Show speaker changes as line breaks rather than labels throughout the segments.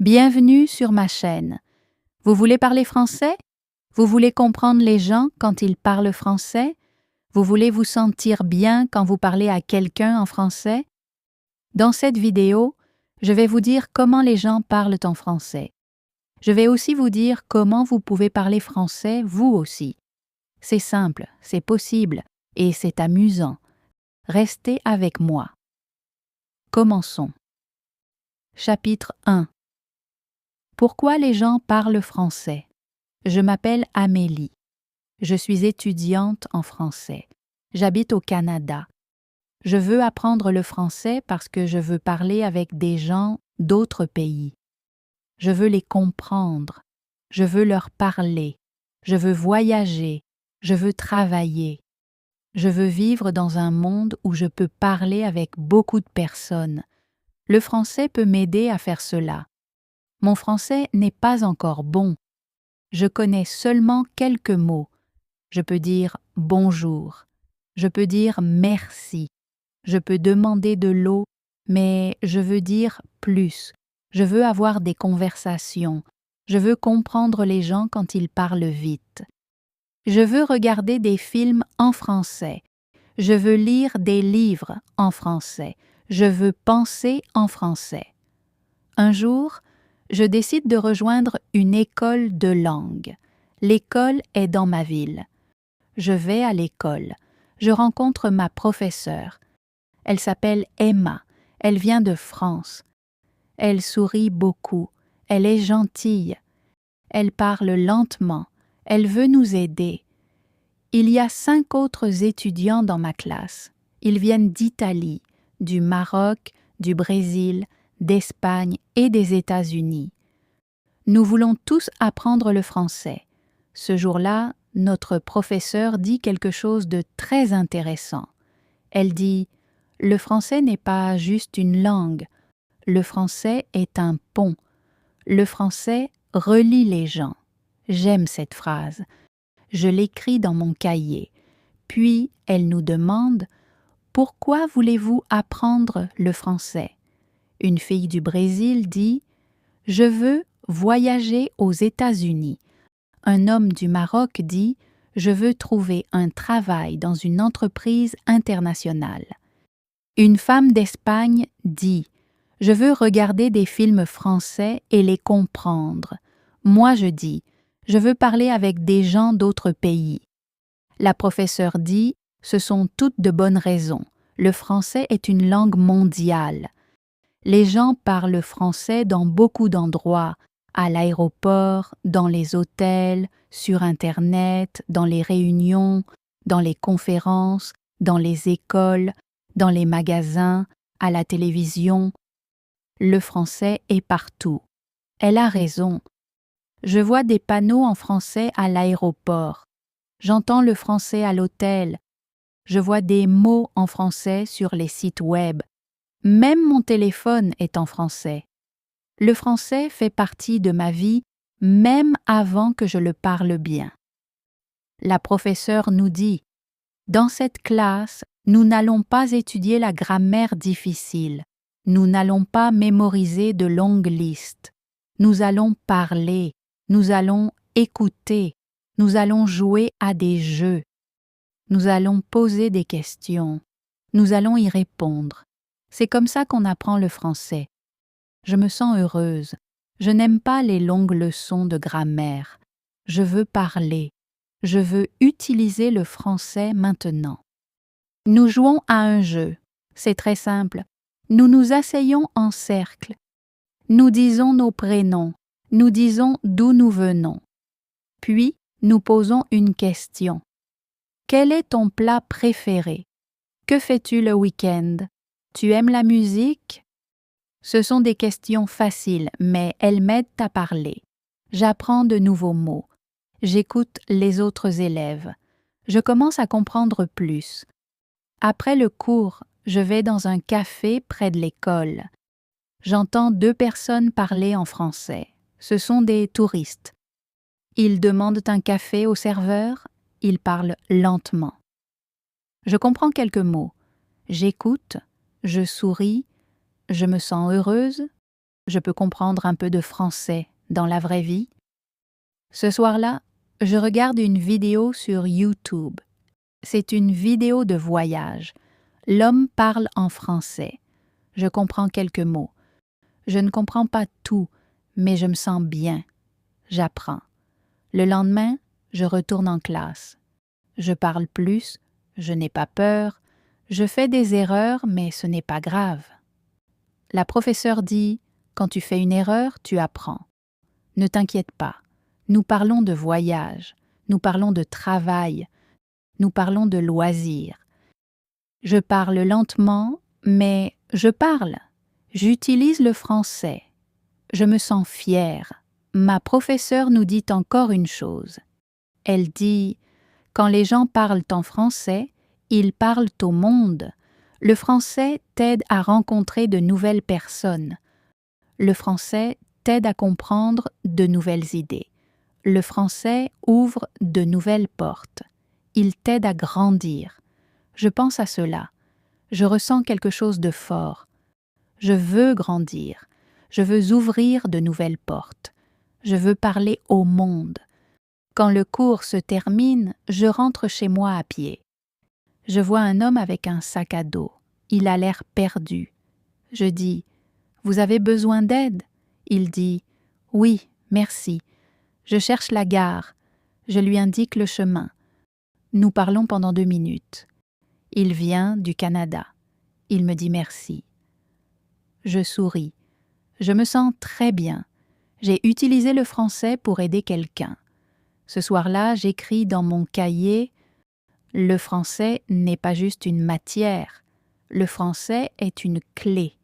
Bienvenue sur ma chaîne. Vous voulez parler français? Vous voulez comprendre les gens quand ils parlent français? Vous voulez vous sentir bien quand vous parlez à quelqu'un en français? Dans cette vidéo, je vais vous dire comment les gens parlent en français. Je vais aussi vous dire comment vous pouvez parler français vous aussi. C'est simple, c'est possible et c'est amusant. Restez avec moi. Commençons. Chapitre 1. Pourquoi les gens parlent français? Je m'appelle Amélie. Je suis étudiante en français. J'habite au Canada. Je veux apprendre le français parce que je veux parler avec des gens d'autres pays. Je veux les comprendre. Je veux leur parler. Je veux voyager. Je veux travailler. Je veux vivre dans un monde où je peux parler avec beaucoup de personnes. Le français peut m'aider à faire cela. Mon français n'est pas encore bon. Je connais seulement quelques mots. Je peux dire bonjour. Je peux dire merci. Je peux demander de l'eau, mais je veux dire plus. Je veux avoir des conversations. Je veux comprendre les gens quand ils parlent vite. Je veux regarder des films en français. Je veux lire des livres en français. Je veux penser en français. Un jour, je décide de rejoindre une école de langue. L'école est dans ma ville. Je vais à l'école. Je rencontre ma professeure. Elle s'appelle Emma. Elle vient de France. Elle sourit beaucoup. Elle est gentille. Elle parle lentement. Elle veut nous aider. Il y a 5 autres étudiants dans ma classe. Ils viennent d'Italie, du Maroc, du Brésil, d'Espagne et des États-Unis. Nous voulons tous apprendre le français. Ce jour-là, notre professeure dit quelque chose de très intéressant. Elle dit « Le français n'est pas juste une langue. Le français est un pont. Le français relie les gens. » J'aime cette phrase. Je l'écris dans mon cahier. Puis, elle nous demande « Pourquoi voulez-vous apprendre le français ?» Une fille du Brésil dit « Je veux voyager aux États-Unis. » Un homme du Maroc dit « Je veux trouver un travail dans une entreprise internationale. » Une femme d'Espagne dit « Je veux regarder des films français et les comprendre. » Moi je dis « Je veux parler avec des gens d'autres pays. » La professeure dit « Ce sont toutes de bonnes raisons. Le français est une langue mondiale. » Les gens parlent français dans beaucoup d'endroits, à l'aéroport, dans les hôtels, sur Internet, dans les réunions, dans les conférences, dans les écoles, dans les magasins, à la télévision. Le français est partout. Elle a raison. Je vois des panneaux en français à l'aéroport. J'entends le français à l'hôtel. Je vois des mots en français sur les sites web. Même mon téléphone est en français. Le français fait partie de ma vie même avant que je le parle bien. La professeure nous dit « Dans cette classe, nous n'allons pas étudier la grammaire difficile. Nous n'allons pas mémoriser de longues listes. Nous allons parler. Nous allons écouter. Nous allons jouer à des jeux. Nous allons poser des questions. Nous allons y répondre. C'est comme ça qu'on apprend le français. Je me sens heureuse. Je n'aime pas les longues leçons de grammaire. Je veux parler. Je veux utiliser le français maintenant. Nous jouons à un jeu. C'est très simple. Nous nous asseyons en cercle. Nous disons nos prénoms. Nous disons d'où nous venons. Puis, nous posons une question. Quel est ton plat préféré? Que fais-tu le week-end? Tu aimes la musique? Ce sont des questions faciles, mais elles m'aident à parler. J'apprends de nouveaux mots. J'écoute les autres élèves. Je commence à comprendre plus. Après le cours, je vais dans un café près de l'école. J'entends 2 personnes parler en français. Ce sont des touristes. Ils demandent un café au serveur. Ils parlent lentement. Je comprends quelques mots. J'écoute. Je souris. Je me sens heureuse. je peux comprendre un peu de français dans la vraie vie. Ce soir-là, je regarde une vidéo sur YouTube. C'est une vidéo de voyage. L'homme parle en français. Je comprends quelques mots. Je ne comprends pas tout, mais je me sens bien. J'apprends. Le lendemain, je retourne en classe. Je parle plus, je n'ai pas peur, je fais des erreurs, mais ce n'est pas grave. La professeure dit « Quand tu fais une erreur, tu apprends. Ne t'inquiète pas. Nous parlons de voyage, nous parlons de travail, nous parlons de loisirs. Je parle lentement, mais je parle. J'utilise le français. Je me sens fière. Ma professeure nous dit encore une chose. Elle dit « Quand les gens parlent en français, ils parlent au monde. Le français t'aide à rencontrer de nouvelles personnes. Le français t'aide à comprendre de nouvelles idées. Le français ouvre de nouvelles portes. Il t'aide à grandir. Je pense à cela. Je ressens quelque chose de fort. Je veux grandir. Je veux ouvrir de nouvelles portes. Je veux parler au monde. Quand le cours se termine, je rentre chez moi à pied. Je vois un homme avec un sac à dos. Il a l'air perdu. Je dis « Vous avez besoin d'aide ?» Il dit « Oui, merci. Je cherche la gare. » Je lui indique le chemin. Nous parlons pendant 2 minutes. Il vient du Canada. Il me dit merci. Je souris. Je me sens très bien. J'ai utilisé le français pour aider quelqu'un. Ce soir-là, j'écris dans mon cahier « Le français n'est pas juste une matière. Le français est une clé.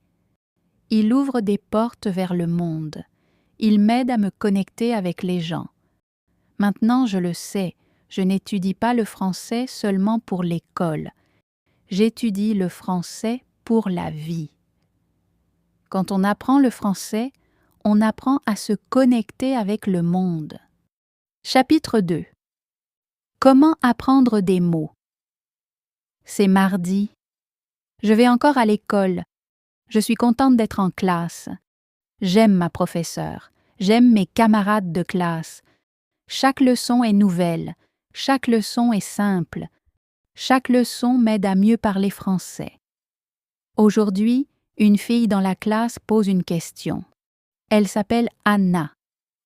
Il ouvre des portes vers le monde. Il m'aide à me connecter avec les gens. Maintenant, je le sais, je n'étudie pas le français seulement pour l'école. J'étudie le français pour la vie. » Quand on apprend le français, on apprend à se connecter avec le monde. Chapitre 2. Comment apprendre des mots? C'est mardi. Je vais encore à l'école. Je suis contente d'être en classe. J'aime ma professeure. J'aime mes camarades de classe. Chaque leçon est nouvelle. Chaque leçon est simple. Chaque leçon m'aide à mieux parler français. Aujourd'hui, une fille dans la classe pose une question. Elle s'appelle Anna.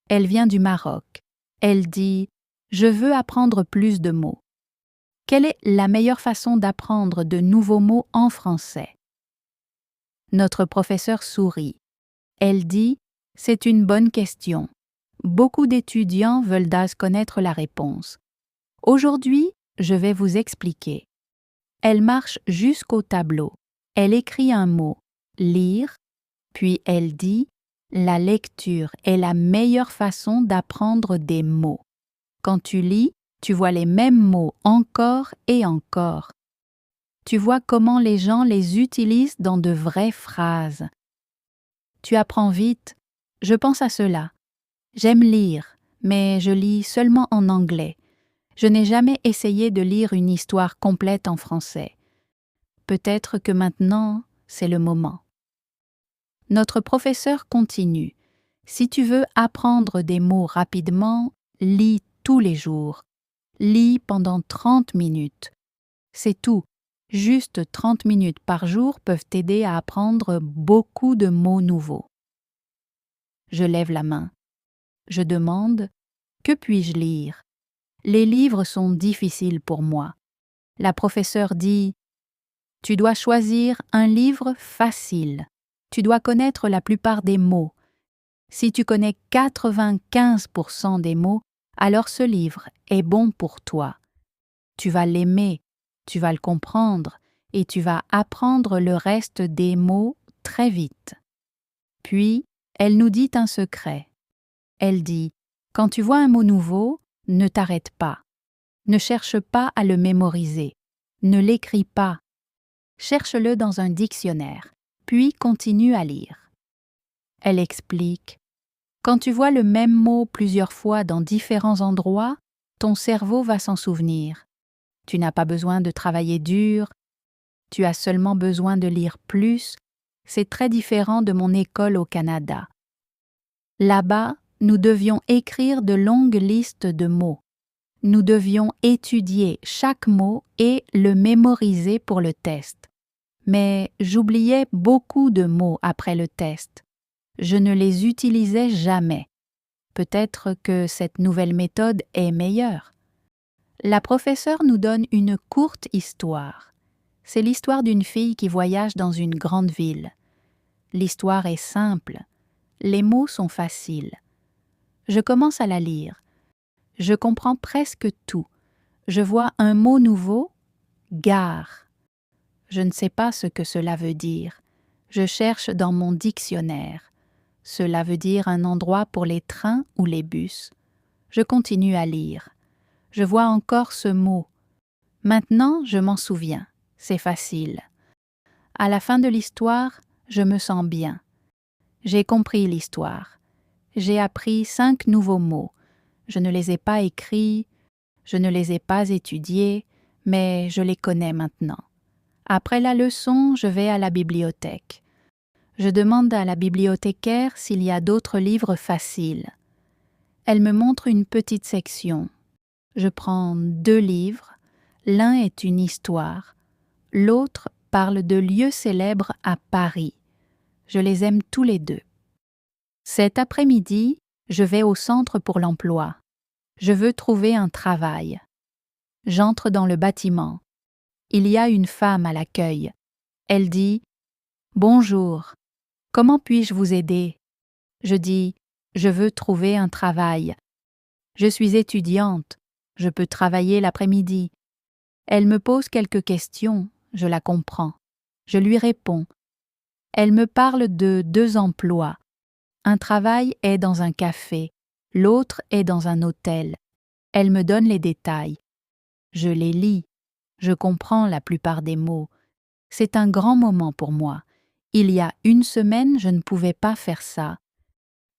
Elle vient du Maroc. Elle dit « Je veux apprendre plus de mots. » Quelle est la meilleure façon d'apprendre de nouveaux mots en français? Notre professeure sourit. Elle dit « C'est une bonne question. Beaucoup d'étudiants veulent connaître la réponse. Aujourd'hui, je vais vous expliquer. » Elle marche jusqu'au tableau. Elle écrit un mot « lire », puis elle dit « La lecture est la meilleure façon d'apprendre des mots. Quand tu lis, tu vois les mêmes mots encore et encore. Tu vois comment les gens les utilisent dans de vraies phrases. Tu apprends vite. Je pense à cela. J'aime lire, mais je lis seulement en anglais. Je n'ai jamais essayé de lire une histoire complète en français. Peut-être que maintenant, c'est le moment. Notre professeur continue. Si tu veux apprendre des mots rapidement, lis tous les jours. Lis pendant 30 minutes. C'est tout. Juste 30 minutes par jour peuvent t'aider à apprendre beaucoup de mots nouveaux. Je lève la main. Je demande « Que puis-je lire ?» Les livres sont difficiles pour moi. La professeure dit « Tu dois choisir un livre facile. Tu dois connaître la plupart des mots. Si tu connais 95% des mots, alors ce livre est bon pour toi. Tu vas l'aimer, tu vas le comprendre et tu vas apprendre le reste des mots très vite. » Puis, elle nous dit un secret. Elle dit « Quand tu vois un mot nouveau, ne t'arrête pas. Ne cherche pas à le mémoriser. Ne l'écris pas. Cherche-le dans un dictionnaire, puis continue à lire. » Elle explique « Quand tu vois le même mot plusieurs fois dans différents endroits, ton cerveau va s'en souvenir. Tu n'as pas besoin de travailler dur, tu as seulement besoin de lire plus C'est très différent de mon école au Canada. Là-bas, nous devions écrire de longues listes de mots. Nous devions étudier chaque mot et le mémoriser pour le test. Mais j'oubliais beaucoup de mots après le test. Je ne les utilisais jamais. Peut-être que cette nouvelle méthode est meilleure. La professeure nous donne une courte histoire. C'est l'histoire d'une fille qui voyage dans une grande ville. L'histoire est simple. Les mots sont faciles. Je commence à la lire. Je comprends presque tout. Je vois un mot nouveau, gare. Je ne sais pas ce que cela veut dire. Je cherche dans mon dictionnaire. Cela veut dire un endroit pour les trains ou les bus. Je continue à lire. Je vois encore ce mot. Maintenant, je m'en souviens. C'est facile. À la fin de l'histoire, je me sens bien. J'ai compris l'histoire. J'ai appris 5 nouveaux mots. Je ne les ai pas écrits, je ne les ai pas étudiés, mais je les connais maintenant. Après la leçon, je vais à la bibliothèque. Je demande à la bibliothécaire s'il y a d'autres livres faciles. Elle me montre une petite section. Je prends 2 livres. L'un est une histoire. L'autre parle de lieux célèbres à Paris. Je les aime tous les 2. Cet après-midi, je vais au centre pour l'emploi. Je veux trouver un travail. J'entre dans le bâtiment. Il y a une femme à l'accueil. Elle dit « Bonjour, comment puis-je vous aider ?» Je dis « Je veux trouver un travail. Je suis étudiante. Je peux travailler l'après-midi. » Elle me pose quelques questions. Je la comprends. Je lui réponds. Elle me parle de 2 emplois. Un travail est dans un café, l'autre est dans un hôtel. Elle me donne les détails. Je les lis. Je comprends la plupart des mots. C'est un grand moment pour moi. Il y a 1 semaine, je ne pouvais pas faire ça.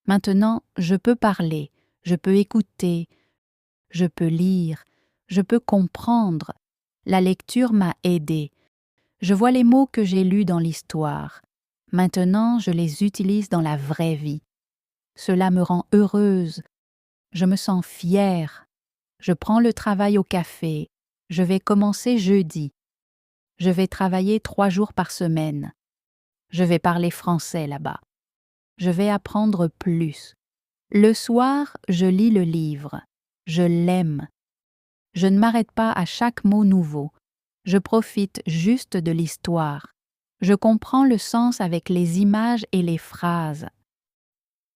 Maintenant, je peux parler, je peux écouter, je peux lire, je peux comprendre. La lecture m'a aidée. Je vois les mots que j'ai lus dans l'histoire. Maintenant, je les utilise dans la vraie vie. Cela me rend heureuse. Je me sens fière. Je prends le travail au café. Je vais commencer jeudi. Je vais travailler 3 jours par semaine. Je vais parler français là-bas. Je vais apprendre plus. Le soir, je lis le livre. Je l'aime. Je ne m'arrête pas à chaque mot nouveau. Je profite juste de l'histoire. Je comprends le sens avec les images et les phrases.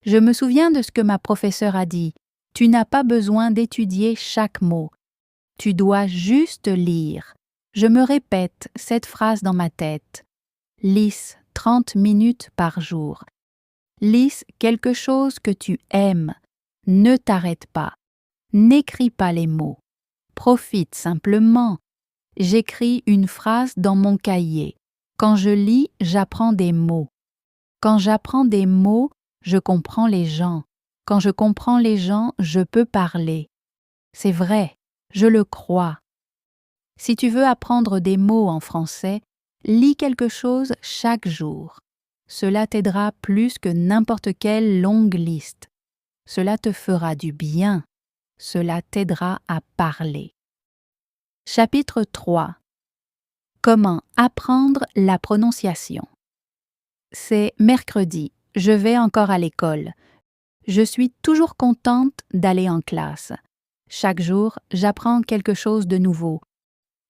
Je me souviens de ce que ma professeure a dit. Tu n'as pas besoin d'étudier chaque mot. Tu dois juste lire. Je me répète cette phrase dans ma tête. Lis 30 minutes par jour. Lis quelque chose que tu aimes. Ne t'arrête pas. N'écris pas les mots. Profite simplement. J'écris une phrase dans mon cahier. Quand je lis, j'apprends des mots. Quand j'apprends des mots, je comprends les gens. Quand je comprends les gens, je peux parler. C'est vrai, je le crois. Si tu veux apprendre des mots en français, lis quelque chose chaque jour. Cela t'aidera plus que n'importe quelle longue liste. Cela te fera du bien. Cela t'aidera à parler. Chapitre 3. Comment apprendre la prononciation. C'est mercredi. Je vais encore à l'école. Je suis toujours contente d'aller en classe. Chaque jour, j'apprends quelque chose de nouveau.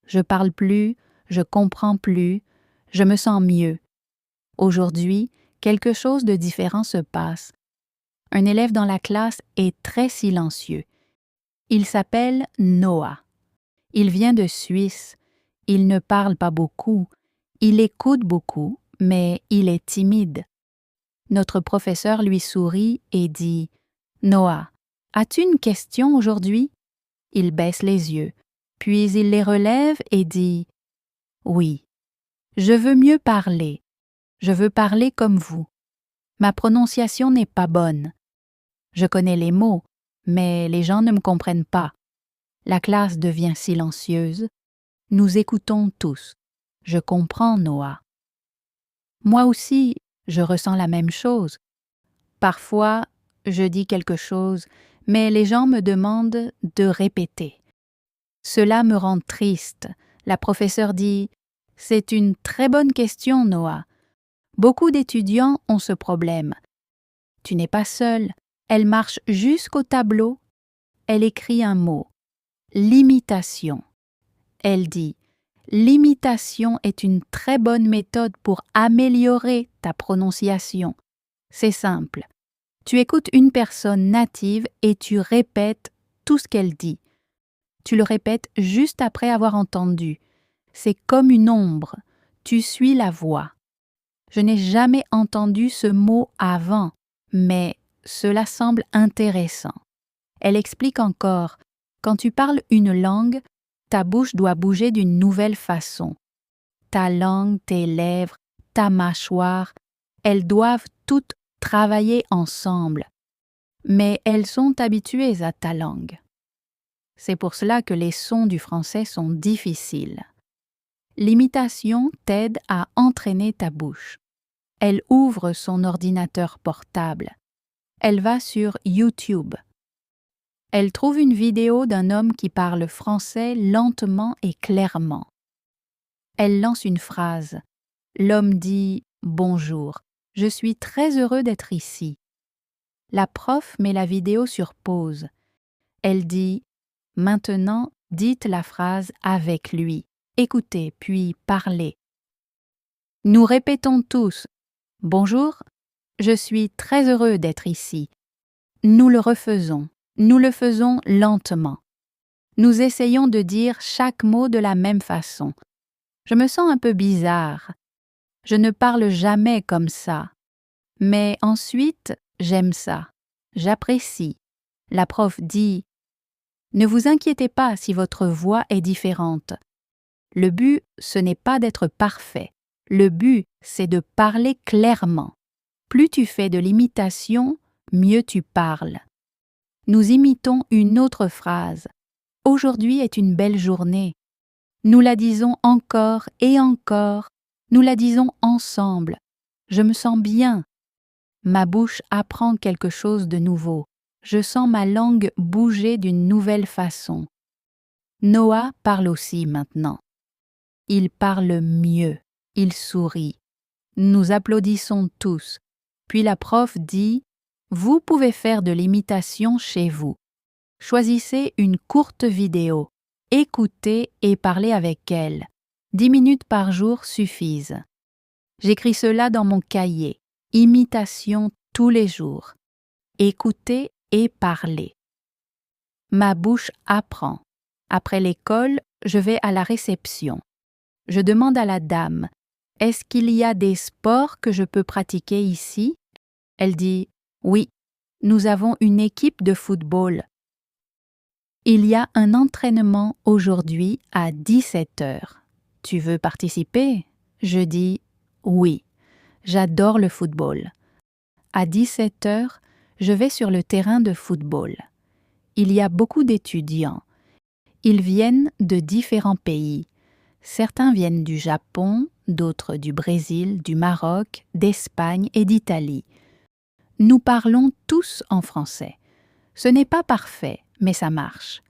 Je parle plus, je comprends plus, je me sens mieux. Aujourd'hui, quelque chose de différent se passe. Un élève dans la classe est très silencieux. Il s'appelle Noah. Il vient de Suisse. Il ne parle pas beaucoup. Il écoute beaucoup, mais il est timide. Notre professeur lui sourit et dit « Noah, as-tu une question aujourd'hui ?» Il baisse les yeux, puis il les relève et dit « Oui, je veux mieux parler. Je veux parler comme vous. Ma prononciation n'est pas bonne. Je connais les mots, mais les gens ne me comprennent pas. La classe devient silencieuse. Nous écoutons tous. Je comprends Noah. Moi aussi, je ressens la même chose. Parfois, je dis quelque chose, mais les gens me demandent de répéter. Cela me rend triste. La professeure dit « C'est une très bonne question, Noah. Beaucoup d'étudiants ont ce problème. Tu n'es pas seul. » Elle marche jusqu'au tableau. Elle écrit un mot. L'imitation. Elle dit « L'imitation est une très bonne méthode pour améliorer ta prononciation. C'est simple. Tu écoutes une personne native et tu répètes tout ce qu'elle dit. Tu le répètes juste après avoir entendu. C'est comme une ombre. Tu suis la voix. Je n'ai jamais entendu ce mot avant, mais cela semble intéressant. » Elle explique encore, quand tu parles une langue, ta bouche doit bouger d'une nouvelle façon. Ta langue, tes lèvres, ta mâchoire, elles doivent toutes travailler ensemble. Mais elles sont habituées à ta langue. C'est pour cela que les sons du français sont difficiles. L'imitation t'aide à entraîner ta bouche. Elle ouvre son ordinateur portable. Elle va sur YouTube. Elle trouve une vidéo d'un homme qui parle français lentement et clairement. Elle lance une phrase. L'homme dit « Bonjour, je suis très heureux d'être ici ». La prof met la vidéo sur pause. Elle dit « Maintenant, dites la phrase avec lui. Écoutez, puis parlez. » Nous répétons tous « Bonjour, je suis très heureux d'être ici ». Nous le refaisons. Nous le faisons lentement. Nous essayons de dire chaque mot de la même façon. Je me sens un peu bizarre. Je ne parle jamais comme ça. Mais ensuite, j'aime ça. J'apprécie. La prof dit « Ne vous inquiétez pas si votre voix est différente. Le but, ce n'est pas d'être parfait. Le but, c'est de parler clairement. Plus tu fais de l'imitation, mieux tu parles. » Nous imitons une autre phrase. « Aujourd'hui est une belle journée. » Nous la disons encore et encore. Nous la disons ensemble. Je me sens bien. Ma bouche apprend quelque chose de nouveau. Je sens ma langue bouger d'une nouvelle façon. Noah parle aussi maintenant. Il parle mieux. Il sourit. Nous applaudissons tous. Puis la prof dit « Vous pouvez faire de l'imitation chez vous. Choisissez une courte vidéo. Écoutez et parlez avec elle. 10 minutes par jour suffisent. » J'écris cela dans mon cahier. Imitation tous les jours. Écoutez et parlez. Ma bouche apprend. Après l'école, je vais à la réception. Je demande à la dame « Est-ce qu'il y a des sports que je peux pratiquer ici ?» Elle dit « Oui, nous avons une équipe de football. Il y a un entraînement aujourd'hui à 17 heures. Tu veux participer ?» Je dis « Oui, j'adore le football. » À 17 heures, je vais sur le terrain de football. Il y a beaucoup d'étudiants. Ils viennent de différents pays. Certains viennent du Japon, d'autres du Brésil, du Maroc, d'Espagne et d'Italie. Nous parlons tous en français. Ce n'est pas parfait, mais ça marche.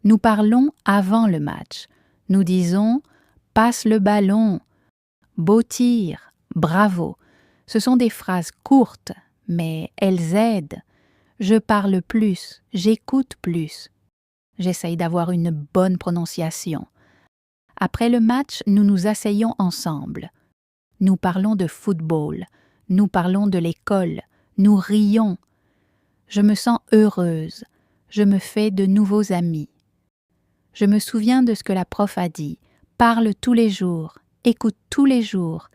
Nous parlons avant le match. Nous disons « passe le ballon »,« beau tir »,« bravo ». Ce sont des phrases courtes, mais elles aident. Je parle plus, j'écoute plus. J'essaye d'avoir une bonne prononciation. Après le match, nous nous asseyons ensemble. Nous parlons de football, nous parlons de l'école, nous rions. Je me sens heureuse, je me fais de nouveaux amis. Je me souviens de ce que la prof a dit. Parle tous les jours, écoute tous les jours.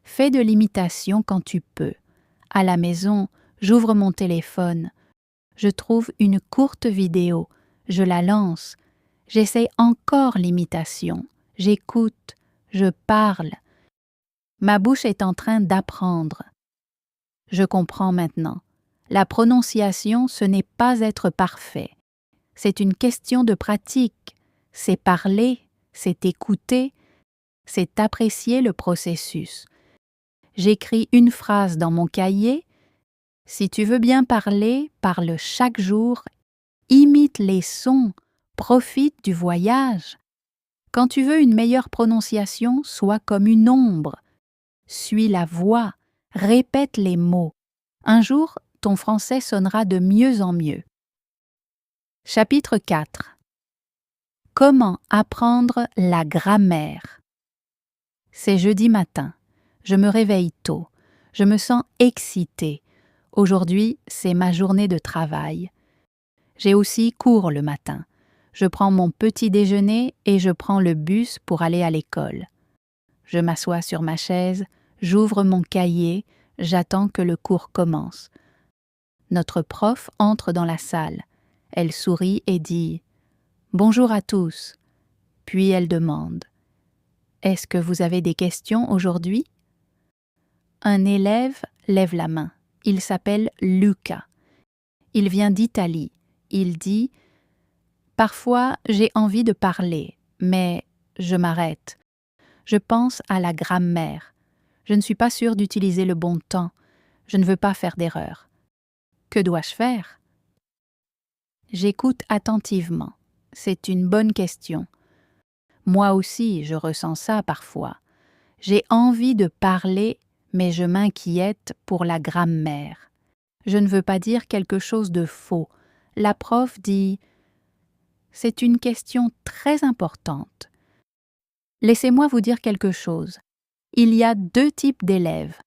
Fais de l'imitation quand tu peux. À la maison, j'ouvre mon téléphone. Je trouve une courte vidéo. Je la lance. J'essaie encore l'imitation. J'écoute. Je parle. Ma bouche est en train d'apprendre. Je comprends maintenant. La prononciation, ce n'est pas être parfait. C'est une question de pratique. C'est parler, c'est écouter, c'est apprécier le processus. J'écris une phrase dans mon cahier. Si tu veux bien parler, parle chaque jour, imite les sons, profite du voyage. Quand tu veux une meilleure prononciation, sois comme une ombre. Suis la voix, répète les mots. Un jour, ton français sonnera de mieux en mieux. Chapitre 4. Comment apprendre la grammaire? C'est jeudi matin. Je me réveille tôt. Je me sens excitée. Aujourd'hui, c'est ma journée de travail. J'ai aussi cours le matin. Je prends mon petit déjeuner et je prends le bus pour aller à l'école. Je m'assois sur ma chaise, j'ouvre mon cahier, j'attends que le cours commence. Notre prof entre dans la salle. Elle sourit et dit « Bonjour à tous ». Puis elle demande « Est-ce que vous avez des questions aujourd'hui ?» Un élève lève la main. Il s'appelle Luca. Il vient d'Italie. Il dit « Parfois, j'ai envie de parler, mais je m'arrête. Je pense à la grammaire. Je ne suis pas sûre d'utiliser le bon temps. Je ne veux pas faire d'erreur. Que dois-je faire ?» J'écoute attentivement. C'est une bonne question. Moi aussi, je ressens ça parfois. J'ai envie de parler, mais je m'inquiète pour la grammaire. Je ne veux pas dire quelque chose de faux. La prof dit « C'est une question très importante. » Laissez-moi vous dire quelque chose. Il y a 2 types d'élèves.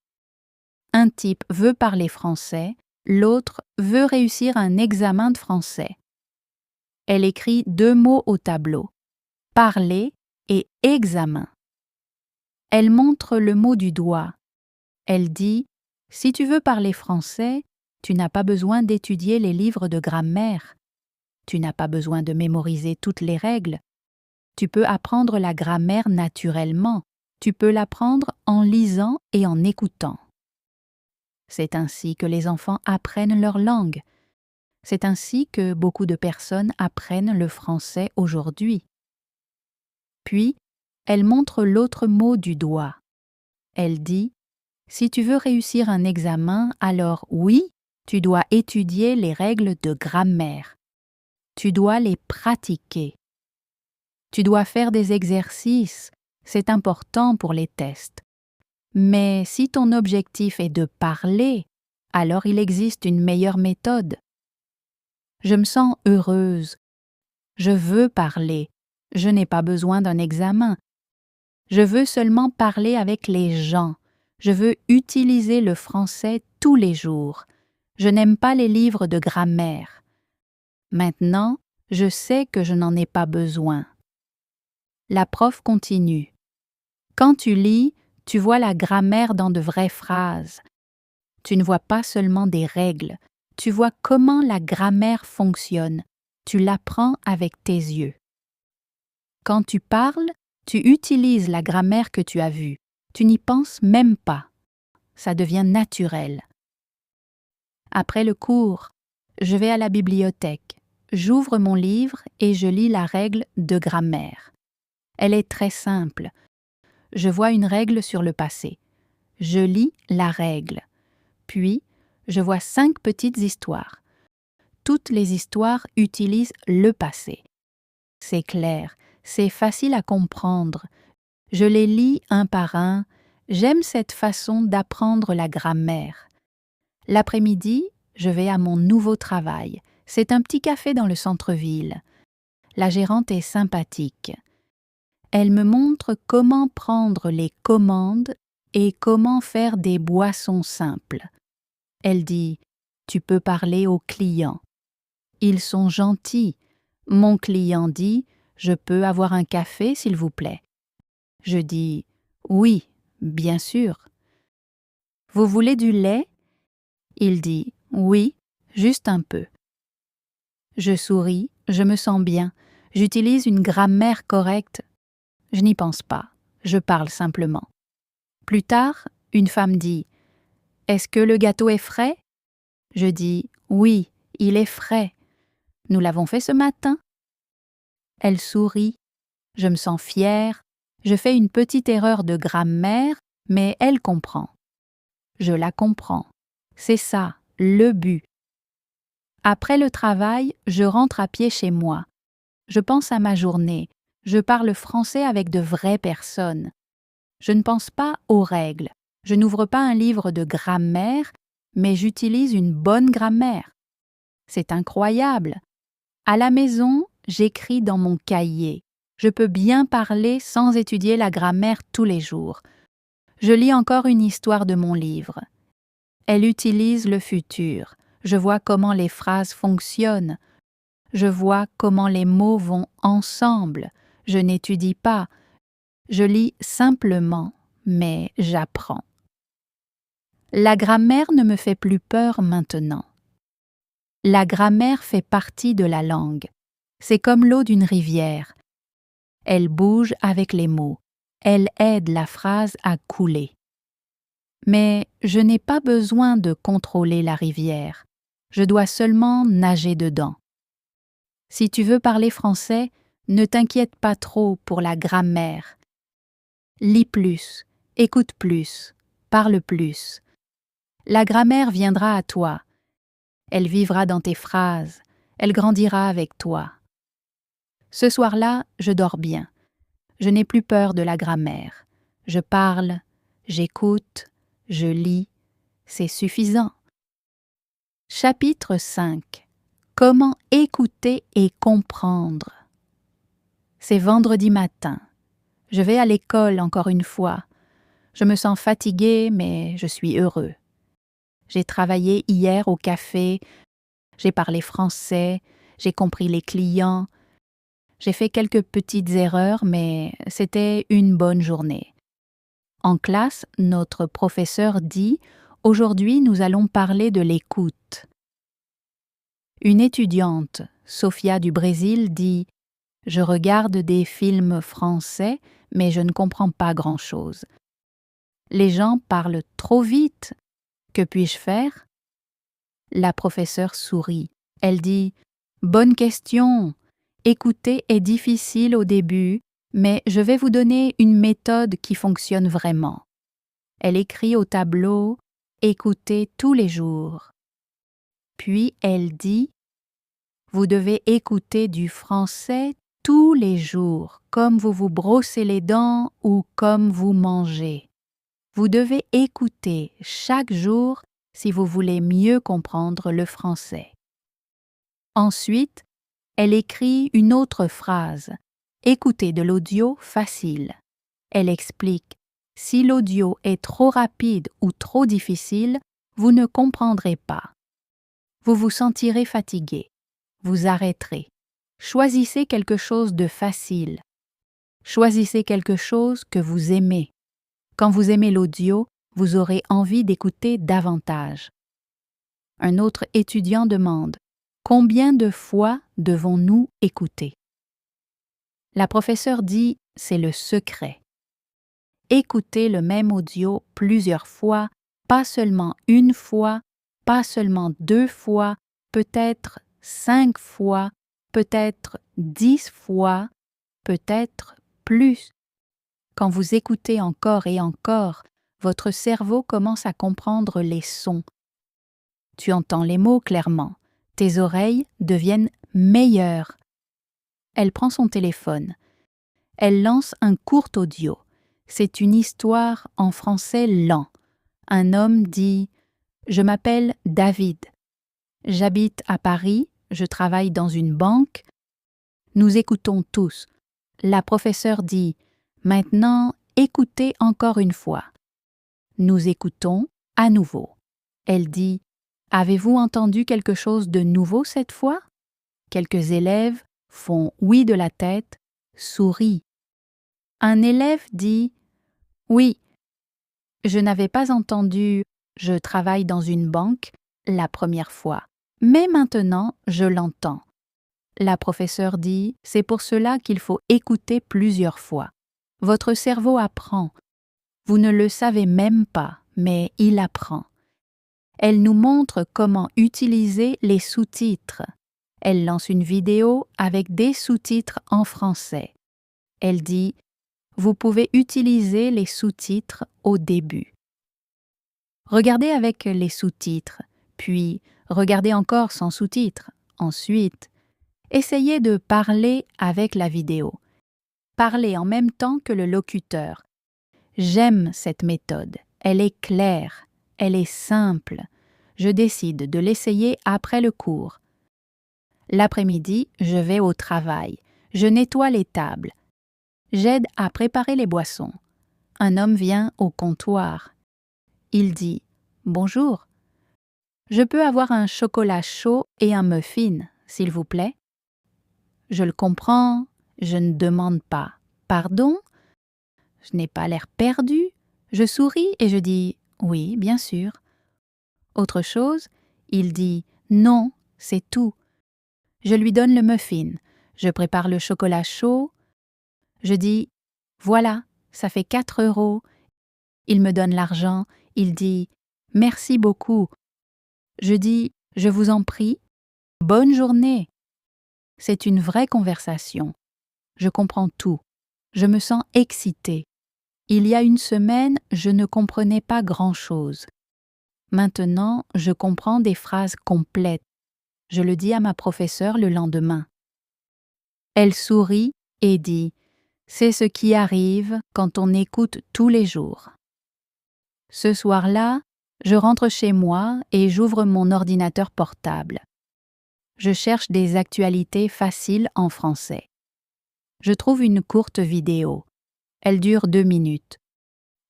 Un type veut parler français, l'autre veut réussir un examen de français. Elle écrit 2 mots au tableau, parler et examen. Elle montre le mot du doigt. Elle dit « Si tu veux parler français, tu n'as pas besoin d'étudier les livres de grammaire. Tu n'as pas besoin de mémoriser toutes les règles. Tu peux apprendre la grammaire naturellement. Tu peux l'apprendre en lisant et en écoutant. » C'est ainsi que les enfants apprennent leur langue. C'est ainsi que beaucoup de personnes apprennent le français aujourd'hui. Puis, elle montre l'autre mot du doigt. Elle dit « Si tu veux réussir un examen, alors oui, tu dois étudier les règles de grammaire. Tu dois les pratiquer. Tu dois faire des exercices, c'est important pour les tests. Mais si ton objectif est de parler, alors il existe une meilleure méthode. Je me sens heureuse. Je veux parler. Je n'ai pas besoin d'un examen. Je veux seulement parler avec les gens. Je veux utiliser le français tous les jours. Je n'aime pas les livres de grammaire. Maintenant, je sais que je n'en ai pas besoin. » La prof continue. « Quand tu lis, tu vois la grammaire dans de vraies phrases. Tu ne vois pas seulement des règles, tu vois comment la grammaire fonctionne. Tu l'apprends avec tes yeux. Quand tu parles, tu utilises la grammaire que tu as vue. Tu n'y penses même pas. Ça devient naturel. Après le cours, je vais à la bibliothèque. J'ouvre mon livre et je lis la règle de grammaire. Elle est très simple. Je vois une règle sur le passé. Je lis la règle. Puis, je vois 5 petites histoires. Toutes les histoires utilisent le passé. C'est clair, c'est facile à comprendre. Je les lis un par un. J'aime cette façon d'apprendre la grammaire. L'après-midi, je vais à mon nouveau travail. C'est un petit café dans le centre-ville. La gérante est sympathique. Elle me montre comment prendre les commandes et comment faire des boissons simples. Elle dit « Tu peux parler aux clients. Ils sont gentils. Mon client dit « Je peux avoir un café, s'il vous plaît. » Je dis « Oui, bien sûr. » « Vous voulez du lait ?» Il dit « Oui, juste un peu. » Je souris, je me sens bien. J'utilise une grammaire correcte. Je n'y pense pas, je parle simplement. Plus tard, une femme dit « Est-ce que le gâteau est frais ?» Je dis « Oui, il est frais. Nous l'avons fait ce matin. » Elle sourit. Je me sens fière. Je fais une petite erreur de grammaire, mais elle comprend. Je la comprends. C'est ça, le but. Après le travail, je rentre à pied chez moi. Je pense à ma journée. Je parle français avec de vraies personnes. Je ne pense pas aux règles. Je n'ouvre pas un livre de grammaire, mais j'utilise une bonne grammaire. C'est incroyable. À la maison, j'écris dans mon cahier. Je peux bien parler sans étudier la grammaire tous les jours. Je lis encore une histoire de mon livre. Elle utilise le futur. Je vois comment les phrases fonctionnent. Je vois comment les mots vont ensemble. Je n'étudie pas. Je lis simplement, mais j'apprends. La grammaire ne me fait plus peur maintenant. La grammaire fait partie de la langue. C'est comme l'eau d'une rivière. Elle bouge avec les mots. Elle aide la phrase à couler. Mais je n'ai pas besoin de contrôler la rivière. Je dois seulement nager dedans. Si tu veux parler français, ne t'inquiète pas trop pour la grammaire. Lis plus, écoute plus, parle plus. La grammaire viendra à toi. Elle vivra dans tes phrases. Elle grandira avec toi. Ce soir-là, je dors bien. Je n'ai plus peur de la grammaire. Je parle, j'écoute, je lis. C'est suffisant. Chapitre 5. Comment écouter et comprendre. C'est vendredi matin. Je vais à l'école encore une fois. Je me sens fatiguée, mais je suis heureux. J'ai travaillé hier au café, j'ai parlé français, j'ai compris les clients. J'ai fait quelques petites erreurs, mais c'était une bonne journée. En classe, notre professeur dit « Aujourd'hui, nous allons parler de l'écoute ». Une étudiante, Sophia du Brésil, dit « Je regarde des films français, mais je ne comprends pas grand-chose. Les gens parlent trop vite. Que puis-je faire ?» La professeure sourit. Elle dit « Bonne question. Écouter est difficile au début, mais je vais vous donner une méthode qui fonctionne vraiment. » Elle écrit au tableau « Écoutez tous les jours ». Puis elle dit « Vous devez écouter du français tous les jours, comme vous vous brossez les dents ou comme vous mangez. Vous devez écouter chaque jour si vous voulez mieux comprendre le français. » Ensuite, elle écrit une autre phrase. Écoutez de l'audio facile. Elle explique « Si l'audio est trop rapide ou trop difficile, vous ne comprendrez pas. Vous vous sentirez fatigué. Vous arrêterez. Choisissez quelque chose de facile. Choisissez quelque chose que vous aimez. Quand vous aimez l'audio, vous aurez envie d'écouter davantage. » Un autre étudiant demande « Combien de fois devons-nous écouter ?» La professeure dit « C'est le secret. Écoutez le même audio plusieurs fois, pas seulement une fois, pas seulement 2 fois, peut-être 5 fois, peut-être 10 fois, peut-être plus. Quand vous écoutez encore et encore, votre cerveau commence à comprendre les sons. Tu entends les mots clairement. Tes oreilles deviennent meilleures. » Elle prend son téléphone. Elle lance un court audio. C'est une histoire en français lent. Un homme dit « Je m'appelle David. J'habite à Paris, je travaille dans une banque. » Nous écoutons tous. La professeure dit « Maintenant, écoutez encore une fois. » Nous écoutons à nouveau. Elle dit « Avez-vous entendu quelque chose de nouveau cette fois ?» Quelques élèves font oui de la tête, sourient. Un élève dit « Oui, je n'avais pas entendu « Je travaille dans une banque » la première fois, mais maintenant je l'entends. » La professeure dit « C'est pour cela qu'il faut écouter plusieurs fois. Votre cerveau apprend. Vous ne le savez même pas, mais il apprend. » Elle nous montre comment utiliser les sous-titres. Elle lance une vidéo avec des sous-titres en français. Elle dit « Vous pouvez utiliser les sous-titres au début. » Regardez avec les sous-titres, puis regardez encore sans sous-titres. Ensuite, essayez de parler avec la vidéo. Parlez en même temps que le locuteur. J'aime cette méthode. Elle est claire, elle est simple. Je décide de l'essayer après le cours. L'après-midi, je vais au travail. Je nettoie les tables. J'aide à préparer les boissons. Un homme vient au comptoir. Il dit « Bonjour. Je peux avoir un chocolat chaud et un muffin, s'il vous plaît ?» Je le comprends, je ne demande pas « Pardon ?» Je n'ai pas l'air perdu. Je souris et je dis « Oui, bien sûr. » Autre chose, il dit « Non, c'est tout. » Je lui donne le muffin. Je prépare le chocolat chaud. Je dis « Voilà, ça fait 4 €. » Il me donne l'argent. Il dit « Merci beaucoup. » Je dis « Je vous en prie. Bonne journée. » C'est une vraie conversation. Je comprends tout. Je me sens excitée. Il y a une semaine, je ne comprenais pas grand-chose. Maintenant, je comprends des phrases complètes. Je le dis à ma professeure le lendemain. Elle sourit et dit « C'est ce qui arrive quand on écoute tous les jours. » Ce soir-là, je rentre chez moi et j'ouvre mon ordinateur portable. Je cherche des actualités faciles en français. Je trouve une courte vidéo. Elle dure 2 minutes.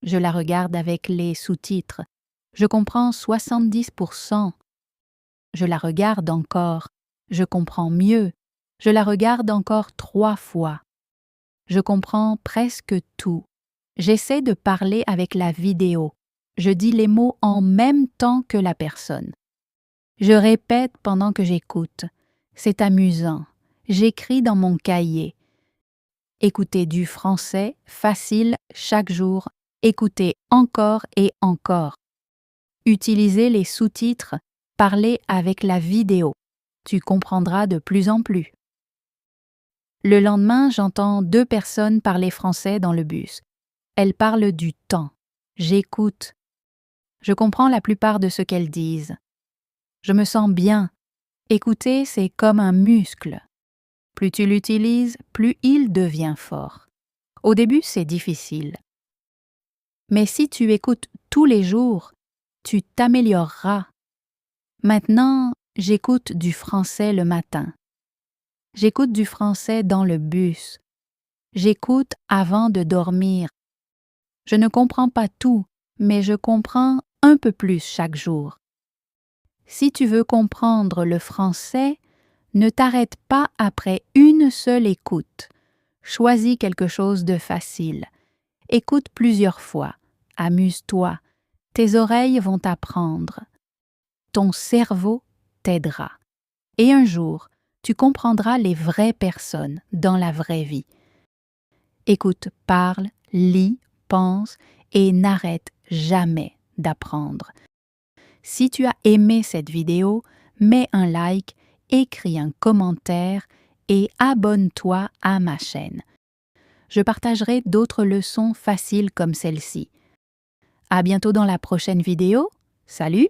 Je la regarde avec les sous-titres. Je comprends 70%. Je la regarde encore. Je comprends mieux. Je la regarde encore 3 fois. Je comprends presque tout. J'essaie de parler avec la vidéo. Je dis les mots en même temps que la personne. Je répète pendant que j'écoute. C'est amusant. J'écris dans mon cahier. Écoutez du français facile chaque jour. Écoutez encore et encore. Utilisez les sous-titres. Parlez avec la vidéo. Tu comprendras de plus en plus. Le lendemain, j'entends 2 personnes parler français dans le bus. Elles parlent du temps. J'écoute. Je comprends la plupart de ce qu'elles disent. Je me sens bien. Écouter, c'est comme un muscle. Plus tu l'utilises, plus il devient fort. Au début, c'est difficile. Mais si tu écoutes tous les jours, tu t'amélioreras. Maintenant, j'écoute du français le matin. J'écoute du français dans le bus. J'écoute avant de dormir. Je ne comprends pas tout, mais je comprends un peu plus chaque jour. Si tu veux comprendre le français, ne t'arrête pas après une seule écoute. Choisis quelque chose de facile. Écoute plusieurs fois. Amuse-toi. Tes oreilles vont apprendre. Ton cerveau t'aidera. Et un jour, tu comprendras les vraies personnes dans la vraie vie. Écoute, parle, lis, pense et n'arrête jamais d'apprendre. Si tu as aimé cette vidéo, mets un like, écris un commentaire et abonne-toi à ma chaîne. Je partagerai d'autres leçons faciles comme celle-ci. À bientôt dans la prochaine vidéo. Salut!